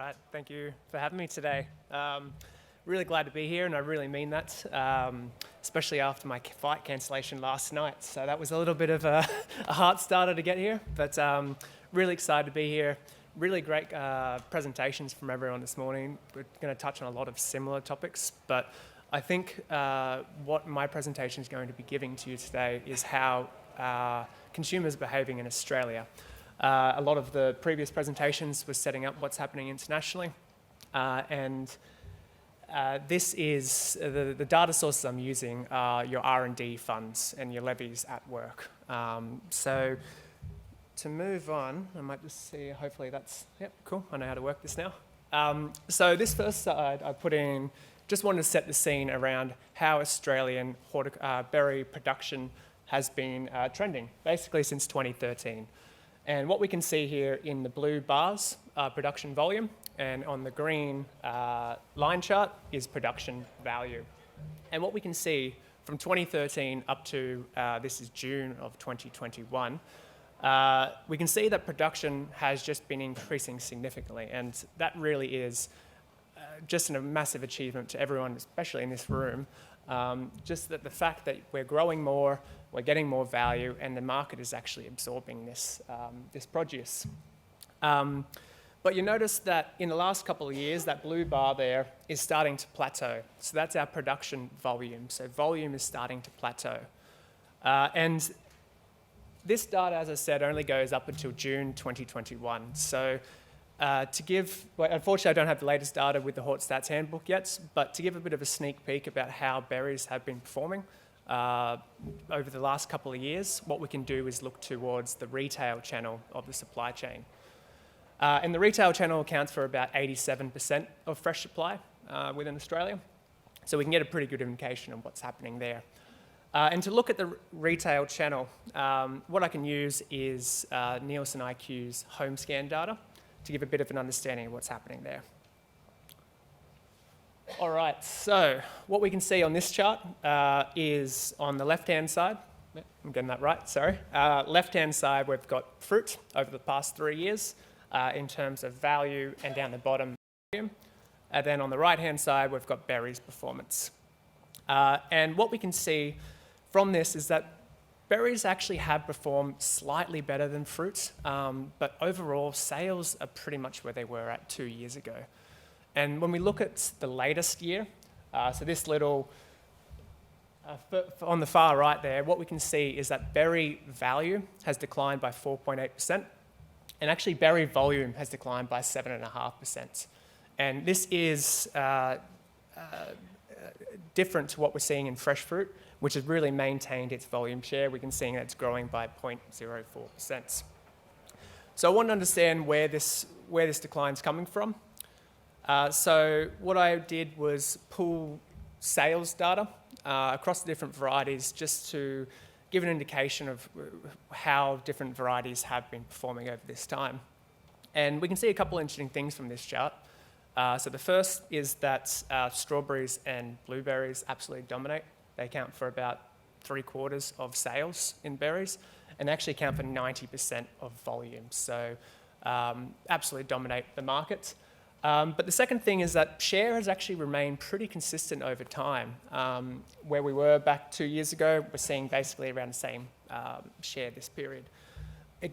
right, thank you for having me today. Really glad to be here, and I really mean that, especially after my flight cancellation last night. So that was a little bit of a heart starter to get here, but really excited to be here. Really great presentations from everyone this morning. We're going to touch on a lot of similar topics, but I think what my presentation is going to be giving to you today is how consumers are behaving in Australia. A lot of the previous presentations was setting up what's happening internationally, and this is the data sources I'm using are your R&D funds and your levies at work. So to move on, I might just see, hopefully that's, yep, cool, I know how to work this now. So this first slide I put in, just wanted to set the scene around how Australian berry production has been trending, basically since 2013. And what we can see here in the blue bars are production volume, and on the green line chart is production value. And what we can see from 2013 up to this is June of 2021, we can see that production has just been increasing significantly, and that really is just a massive achievement to everyone, especially in this room. Just that the fact that we're growing more, we're getting more value, and the market is actually absorbing this, this produce. But you notice that in the last couple of years, that blue bar there is starting to plateau. So that's our production volume. So volume is starting to plateau. And this data, as I said, only goes up until June 2021. So unfortunately I don't have the latest data with the Hort Stats Handbook yet, but to give a bit of a sneak peek about how berries have been performing over the last couple of years, what we can do is look towards the retail channel of the supply chain. And the retail channel accounts for about 87% of fresh supply within Australia. So we can get a pretty good indication of what's happening there. And to look at the retail channel, what I can use is Nielsen IQ's home scan data to give a bit of an understanding of what's happening there. All right, so what we can see on this chart is on the left-hand side, I'm getting that right, sorry. Left-hand side, we've got fruit over the past 3 years in terms of value, and down the bottom, volume. And then on the right-hand side, we've got berries performance. And what we can see from this is that berries actually have performed slightly better than fruits, but overall sales are pretty much where they were at 2 years ago. And when we look at the latest year, so this little, on the far right there, what we can see is that berry value has declined by 4.8%, and actually berry volume has declined by 7.5%. And this is different to what we're seeing in fresh fruit, which has really maintained its volume share. We can see that it's growing by 0.04%. So I want to understand where this decline is coming from. So what I did was pull sales data across the different varieties just to give an indication of how different varieties have been performing over this time. And we can see a couple of interesting things from this chart. So the first is that strawberries and blueberries absolutely dominate. They account for about 3/4 of sales in berries, and actually account for 90% of volume. So absolutely dominate the market. But the second thing is that share has actually remained pretty consistent over time. Where we were back 2 years ago, we're seeing basically around the same share this period,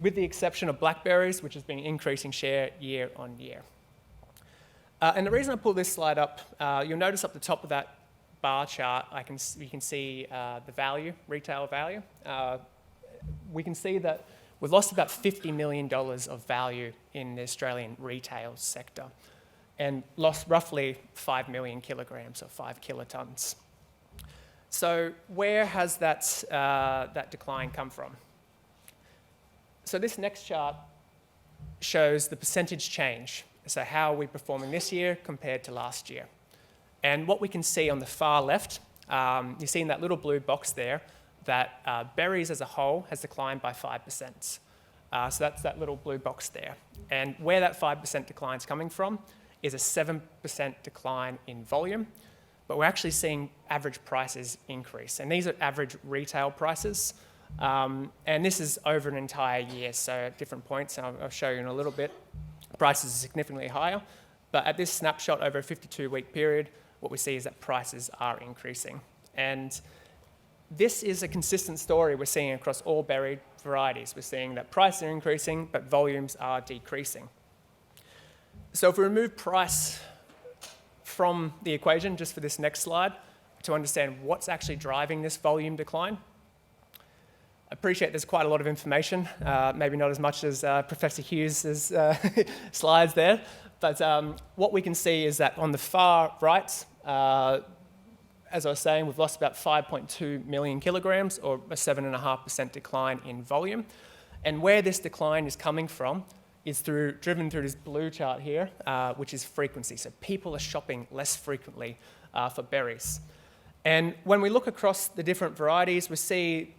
with the exception of blackberries, which has been increasing share year on year. And the reason I pulled this slide up, you'll notice up the top of that bar chart, you can see the value, retail value. We can see that we've lost about $50 million of value in the Australian retail sector, and lost roughly 5 million kilograms, or 5 kilotons. So where has that decline come from? So this next chart shows the percentage change. So how are we performing this year compared to last year? And what we can see on the far left, you see in that little blue box there, that berries as a whole has declined by 5%. So that's that little blue box there. And where that 5% decline is coming from is a 7% decline in volume, but we're actually seeing average prices increase. And these are average retail prices. And this is over an entire year, so at different points, and I'll show you in a little bit, prices are significantly higher. But at this snapshot over a 52-week period, what we see is that prices are increasing. And this is a consistent story we're seeing across all berry varieties. We're seeing that prices are increasing, but volumes are decreasing. So if we remove price from the equation, just for this next slide, to understand what's actually driving this volume decline, I appreciate there's quite a lot of information, maybe not as much as Professor Hughes' slides there, but what we can see is that on the far right, as I was saying, we've lost about 5.2 million kilograms, or a 7.5% decline in volume. And where this decline is coming from is driven through this blue chart here, which is frequency. So people are shopping less frequently for berries. And when we look across the different varieties, we see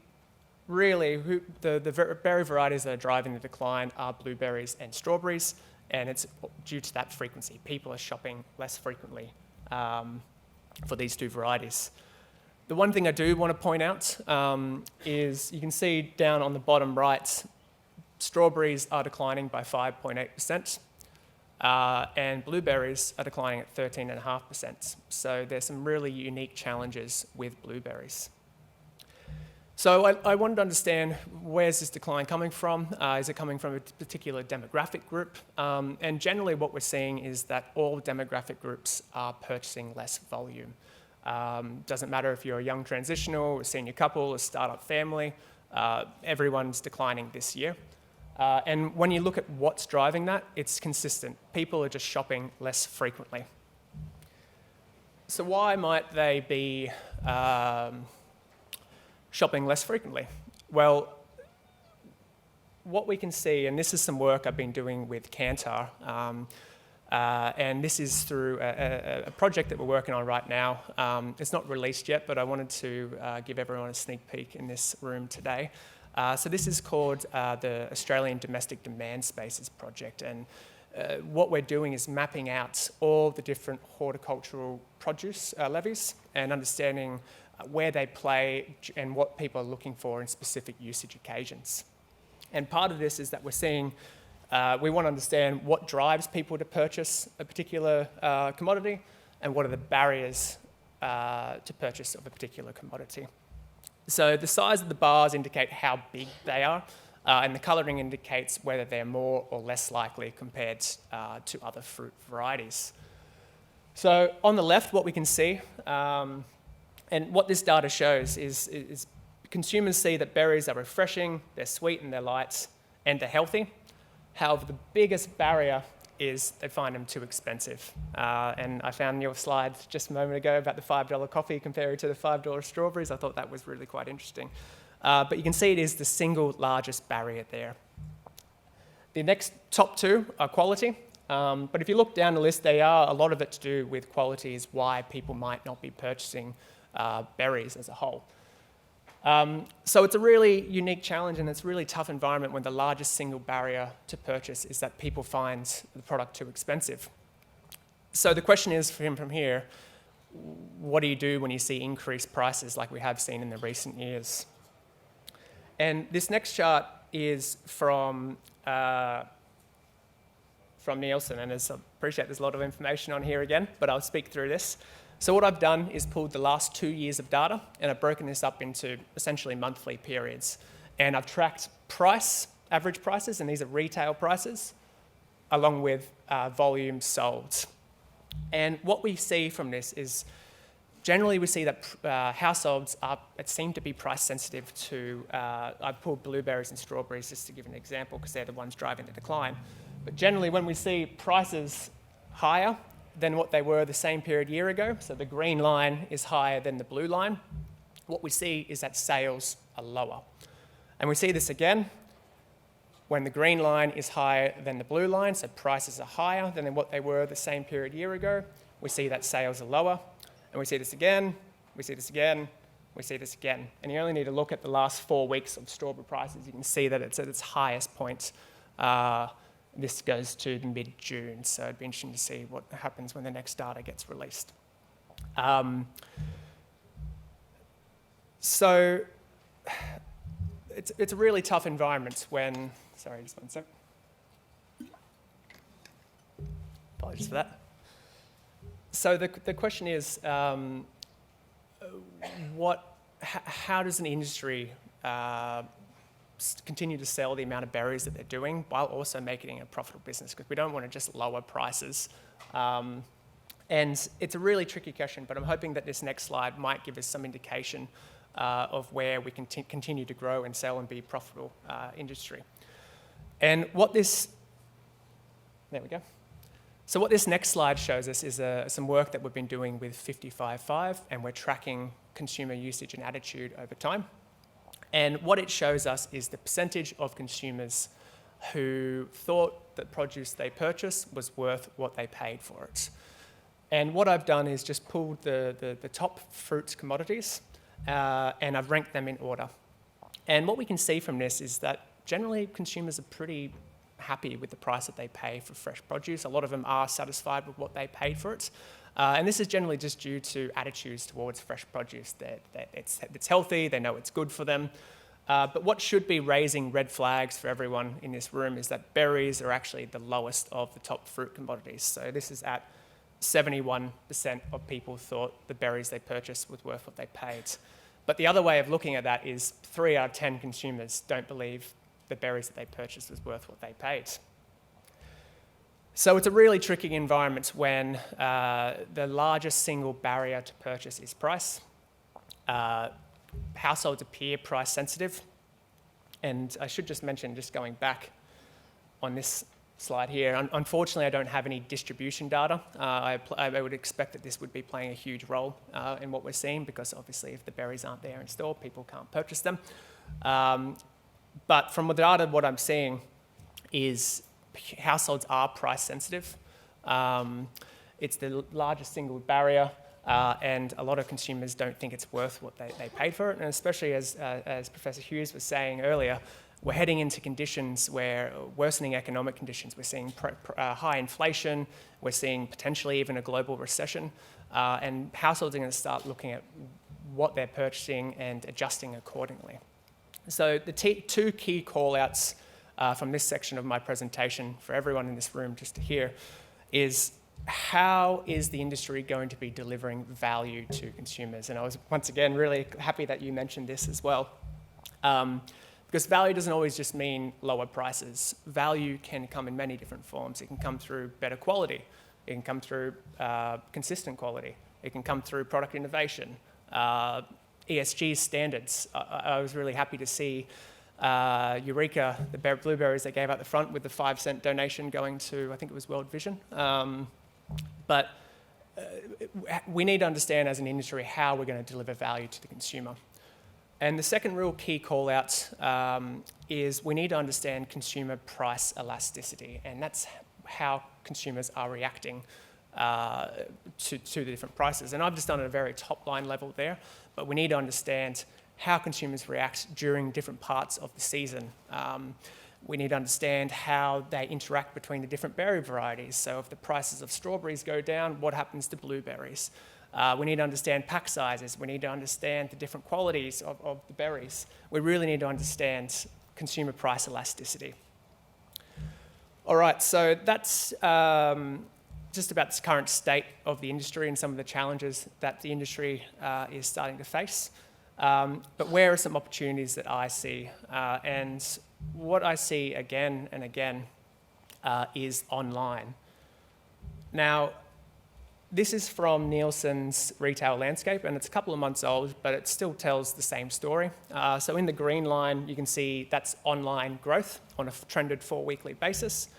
really the berry varieties that are driving the decline are blueberries and strawberries, and it's due to that frequency. People are shopping less frequently for these two varieties. The one thing I do want to point out is you can see down on the bottom right, strawberries are declining by 5.8%, and blueberries are declining at 13.5%. So there's some really unique challenges with blueberries. So I wanted to understand, where's this decline coming from? Is it coming from a particular demographic group? And generally what we're seeing is that all demographic groups are purchasing less volume. Doesn't matter if you're a young transitional, a senior couple, a startup family, everyone's declining this year. And when you look at what's driving that, it's consistent. People are just shopping less frequently. So why might they be shopping less frequently? Well, what we can see, and this is some work I've been doing with Kantar, and this is through a project that we're working on right now. It's not released yet, but I wanted to give everyone a sneak peek in this room today. So this is called the Australian Domestic Demand Spaces Project, and what we're doing is mapping out all the different horticultural produce levies and understanding where they play and what people are looking for in specific usage occasions. And part of this is that we're seeing, we want to understand what drives people to purchase a particular commodity and what are the barriers to purchase of a particular commodity. So the size of the bars indicate how big they are, and the colouring indicates whether they're more or less likely compared to other fruit varieties. So on the left, what we can see, and what this data shows is consumers see that berries are refreshing, they're sweet and they're light, and they're healthy. However, the biggest barrier is they find them too expensive. And I found your slide just a moment ago about the $5 coffee compared to the $5 strawberries. I thought that was really quite interesting. But you can see it is the single largest barrier there. The next top two are quality. But if you look down the list, a lot of it to do with quality is why people might not be purchasing berries as a whole. So it's a really unique challenge, and it's a really tough environment when the largest single barrier to purchase is that people find the product too expensive. So the question is from here, what do you do when you see increased prices like we have seen in the recent years? And this next chart is from Nielsen, and I appreciate there's a lot of information on here again, but I'll speak through this. So what I've done is pulled the last 2 years of data, and I've broken this up into essentially monthly periods. And I've tracked average prices, and these are retail prices, along with volume sold. And what we see from this is, generally we see that households seem to be price sensitive to, I pulled blueberries and strawberries just to give an example, because they're the ones driving the decline. But generally when we see prices higher than what they were the same period a year ago, so the green line is higher than the blue line, what we see is that sales are lower. And we see this again when the green line is higher than the blue line, so prices are higher than what they were the same period a year ago, we see that sales are lower. And we see this again, we see this again, we see this again. And you only need to look at the last 4 weeks of strawberry prices, you can see that it's at its highest point. This goes to mid-June, so it'd be interesting to see what happens when the next data gets released. So it's a really tough environment when, sorry, just one sec. Apologies for that. So the question is, how does an industry continue to sell the amount of berries that they're doing while also making it a profitable business? Because we don't want to just lower prices. And it's a really tricky question, but I'm hoping that this next slide might give us some indication of where we can continue to grow and sell and be a profitable industry. And there we go. So what this next slide shows us is some work that we've been doing with 55.5, and we're tracking consumer usage and attitude over time. And what it shows us is the percentage of consumers who thought that produce they purchased was worth what they paid for it. And what I've done is just pulled the top fruits commodities and I've ranked them in order. And what we can see from this is that generally consumers are pretty happy with the price that they pay for fresh produce. A lot of them are satisfied with what they paid for it. And this is generally just due to attitudes towards fresh produce, that it's healthy, they know it's good for them. But what should be raising red flags for everyone in this room is that berries are actually the lowest of the top fruit commodities. So this is at 71% of people thought the berries they purchased was worth what they paid. But the other way of looking at that is 3 out of 10 consumers don't believe the berries that they purchased was worth what they paid. So it's a really tricky environment when the largest single barrier to purchase is price. Households appear price sensitive. And I should just mention, just going back on this slide here, unfortunately I don't have any distribution data. I would expect that this would be playing a huge role in what we're seeing, because obviously if the berries aren't there in store, people can't purchase them. But from the data, what I'm seeing is households are price sensitive. It's the largest single barrier, and a lot of consumers don't think it's worth what they paid for it. And especially as Professor Hughes was saying earlier, we're heading into conditions where worsening economic conditions. We're seeing high inflation. We're seeing potentially even a global recession. And households are going to start looking at what they're purchasing and adjusting accordingly. So the two key call-outs from this section of my presentation for everyone in this room just to hear is, how is the industry going to be delivering value to consumers? And I was, once again, really happy that you mentioned this as well. Because value doesn't always just mean lower prices. Value can come in many different forms. It can come through better quality. It can come through consistent quality. It can come through product innovation. ESG standards. I was really happy to see Eureka, the blueberries they gave out the front with the 5-cent donation going to, I think it was World Vision. But we need to understand as an industry how we're going to deliver value to the consumer. And the second real key call out is we need to understand consumer price elasticity, and that's how consumers are reacting to the different prices. And I've just done it at a very top line level there, but we need to understand how consumers react during different parts of the season. We need to understand how they interact between the different berry varieties. So if the prices of strawberries go down, what happens to blueberries? We need to understand pack sizes. We need to understand the different qualities of the berries. We really need to understand consumer price elasticity. All right, so that's just about the current state of the industry and some of the challenges that the industry is starting to face. But where are some opportunities that I see? And what I see again and again is online. Now, this is from Nielsen's retail landscape, and it's a couple of months old, but it still tells the same story. So in the green line, you can see that's online growth on a trended 4-weekly basis.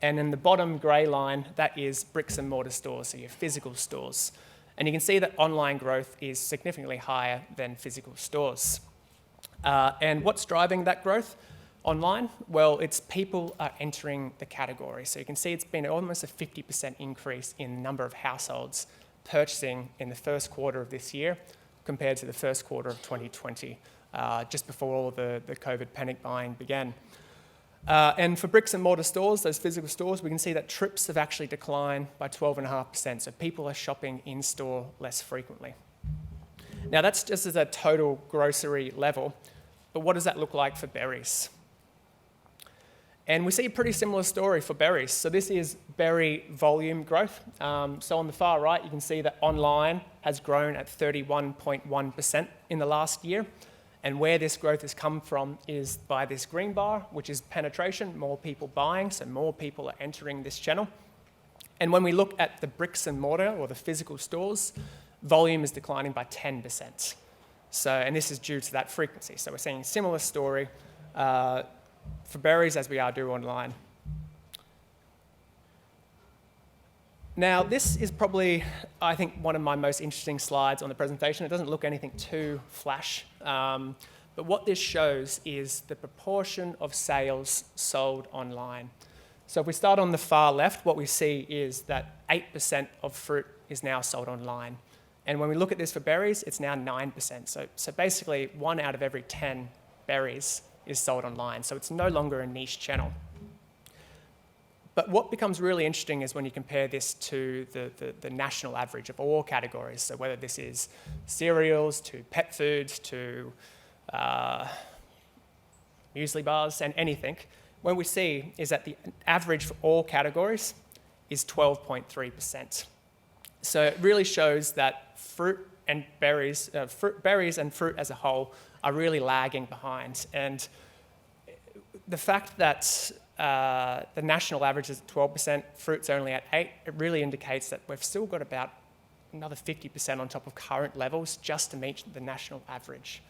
And in the bottom grey line, that is bricks and mortar stores, so your physical stores. And you can see that online growth is significantly higher than physical stores. And what's driving that growth online? Well, it's people are entering the category. So you can see it's been almost a 50% increase in the number of households purchasing in the first quarter of this year compared to the first quarter of 2020, just before all the COVID panic buying began. And for bricks and mortar stores, those physical stores, we can see that trips have actually declined by 12.5%. So people are shopping in-store less frequently. Now that's just as a total grocery level, but what does that look like for berries? And we see a pretty similar story for berries. So this is berry volume growth. So on the far right, you can see that online has grown at 31.1% in the last year. And where this growth has come from is by this green bar, which is penetration, more people buying, so more people are entering this channel. And when we look at the bricks and mortar, or the physical stores, volume is declining by 10%. So, and this is due to that frequency. So we're seeing a similar story for berries as we do online. Now, this is probably, I think, one of my most interesting slides on the presentation. It doesn't look anything too flash, but what this shows is the proportion of sales sold online. So if we start on the far left, what we see is that 8% of fruit is now sold online. And when we look at this for berries, it's now 9%. So basically, 1 out of every 10 berries is sold online. So it's no longer a niche channel. But what becomes really interesting is when you compare this to the national average of all categories. So whether this is cereals, to pet foods, to muesli bars, and anything, what we see is that the average for all categories is 12.3%. So it really shows that berries and fruit as a whole are really lagging behind. And the fact that the national average is at 12%, fruit's only at 8%, it really indicates that we've still got about another 50% on top of current levels just to meet the national average.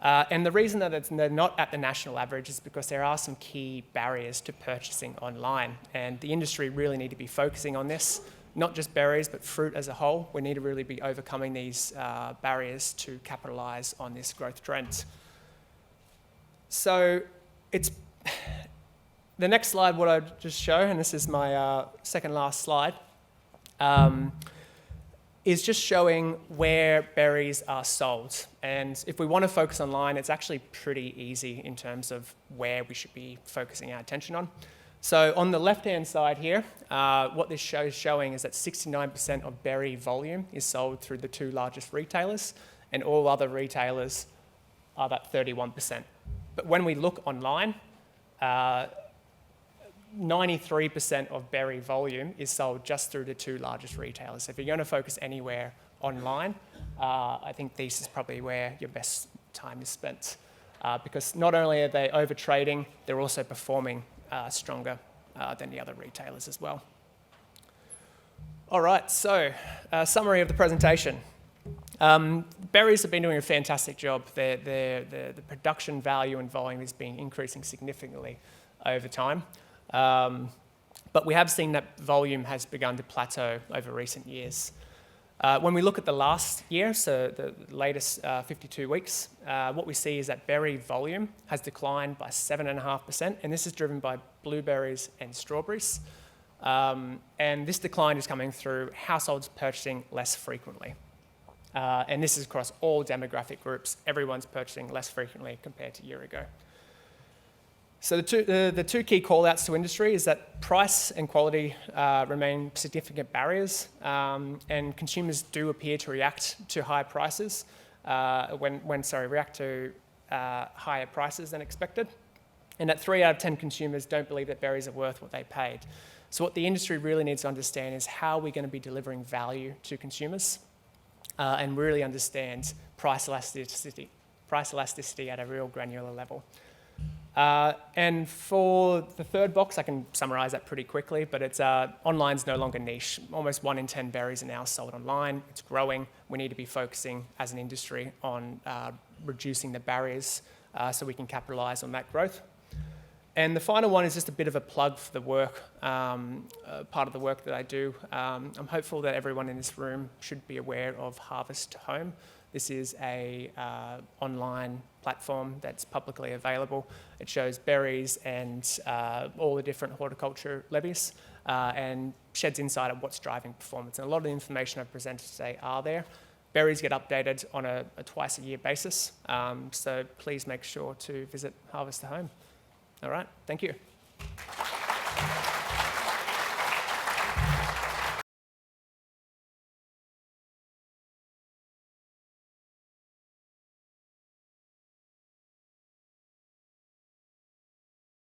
And the reason that they're not at the national average is because there are some key barriers to purchasing online. And the industry really need to be focusing on this, not just berries, but fruit as a whole. We need to really be overcoming these barriers to capitalize on this growth trend. So it's the next slide, what I just show, and this is my second last slide, is just showing where berries are sold. And if we want to focus online, it's actually pretty easy in terms of where we should be focusing our attention on. So on the left-hand side here, what this show is showing is that 69% of berry volume is sold through the 2 largest retailers, and all other retailers are at 31%. But when we look online, 93% of berry volume is sold just through the 2 largest retailers. So if you're going to focus anywhere online, I think this is probably where your best time is spent. Because not only are they over trading, they're also performing stronger than the other retailers as well. All right, so summary of the presentation. Berries have been doing a fantastic job. The production value and volume has been increasing significantly over time. But we have seen that volume has begun to plateau over recent years. When we look at the last year, so the latest 52 weeks, what we see is that berry volume has declined by 7.5%, and this is driven by blueberries and strawberries. And this decline is coming through households purchasing less frequently. And this is across all demographic groups. Everyone's purchasing less frequently compared to a year ago. So the two key call-outs to industry is that price and quality remain significant barriers, and consumers do appear to react to higher prices react to higher prices than expected, and that 3 out of 10 consumers don't believe that berries are worth what they paid. So what the industry really needs to understand is how we're going to be delivering value to consumers, and really understand price elasticity at a real granular level. And for the third box, I can summarize that pretty quickly, but it's online's no longer niche. Almost 1 in 10 berries are now sold online. It's growing. We need to be focusing as an industry on reducing the barriers so we can capitalize on that growth. And the final one is just a bit of a plug for the work, part of the work that I do. I'm hopeful that everyone in this room should be aware of Harvest to Home. This is a online platform that's publicly available. It shows berries and all the different horticulture levies and sheds insight on what's driving performance. And a lot of the information I've presented today are there. Berries get updated on a twice-a-year basis, so please make sure to visit Harvest to Home. All right, thank you.